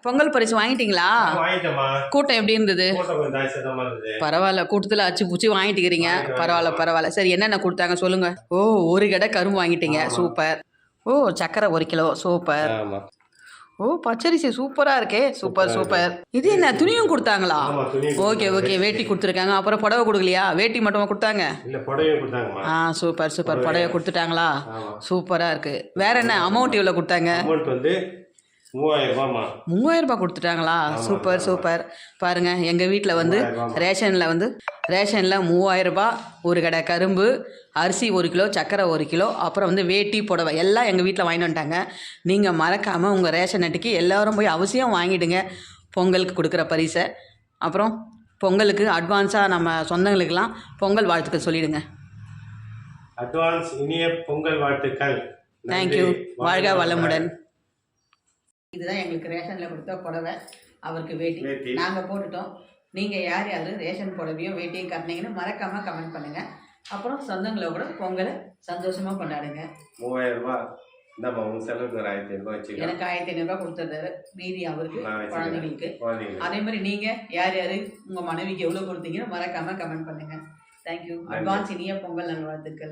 பொங்கல் பரிசு வாங்கிட்டீங்களா? வாங்கிட்டேம்மா. கூட்டம் எப்படி இருந்தது? கூட்டம் கொஞ்சம் ஜாஸ்தியாக இருந்தது. பரவாயில்ல, கூட்டத்தில் அச்சு பூச்சி வாங்கிட்டுக்கிறீங்க. பரவாயில்ல பரவாயில்ல. சரி, என்னென்ன கொடுத்தாங்க சொல்லுங்க. ஓ, ஒரு கடை கரும்பு வாங்கிட்டீங்க, சூப்பர். ஓ, சக்கரை 1 கிலோ, சூப்பர். ஓ, பச்சரிசி சூப்பராக இருக்கே, சூப்பர் சூப்பர். இது என்ன துணியும் கொடுத்தாங்களா? ஓகே ஓகே, வேட்டி கொடுத்துருக்காங்க. அப்புறம் புடவை கொடுக்கலையா? வேட்டி மட்டுமா கொடுத்தாங்க? ஆ, சூப்பர் சூப்பர். புடவை கொடுத்துட்டாங்களா? சூப்பராக இருக்குது. வேற என்ன அமௌண்ட் எவ்வளோ கொடுத்தாங்க? அமௌண்ட் வந்து 3000 ரூபாய் கொடுத்துட்டாங்களா? Super super. பாருங்கள், எங்கள் வீட்டில் வந்து ரேஷனில் 3000 ரூபாய், ஒரு கடை கரும்பு, அரிசி 1 கிலோ, சக்கரை 1 கிலோ, அப்புறம் வந்து வேட்டி புடவை எல்லாம் எங்கள் வீட்டில் வாங்கிட்டு வந்துட்டாங்க. நீங்கள் மறக்காமல் உங்கள் ரேஷன் அட்டைக்கு எல்லோரும் போய் அவசியம் வாங்கிடுங்க, பொங்கலுக்கு கொடுக்குற பரிசை. அப்புறம் பொங்கலுக்கு அட்வான்ஸாக நம்ம சொந்தங்களுக்கெல்லாம் பொங்கல் வாழ்த்துக்கள் சொல்லிவிடுங்க. அட்வான்ஸ் இனிய பொங்கல் வாழ்த்துக்கள். தேங்க்யூ. வாழ்க வளமுடன். இதுதான் எங்களுக்கு ரேஷனில் கொடுத்த புடவை, அவருக்கு வேட்டி நாங்கள் போட்டுட்டோம். நீங்கள் யார் யார் ரேஷன் புடவையும் வேட்டியும் கட்டினீங்கன்னு மறக்காமல் கமெண்ட் பண்ணுங்கள். அப்புறம் சொந்தங்களை கூட பொங்கலை சந்தோஷமாக கொண்டாடுங்க. 3000 ரூபாய் செலவுக்கு ஒரு 1500 ரூபாய் வச்சுக்கலாம். எனக்கு 1500 ரூபாய் கொடுத்துருந்தாரு, மீதி அவருக்கு குழந்தைங்களுக்கு. அதே மாதிரி நீங்கள் யார் யார் உங்கள் மனைவிக்கு எவ்வளோ கொடுத்தீங்கன்னு மறக்காமல் கமெண்ட் பண்ணுங்கள். தேங்க்யூ. அட்வான்ஸ் இனிய பொங்கல் நல்வாழ்த்துக்கள்.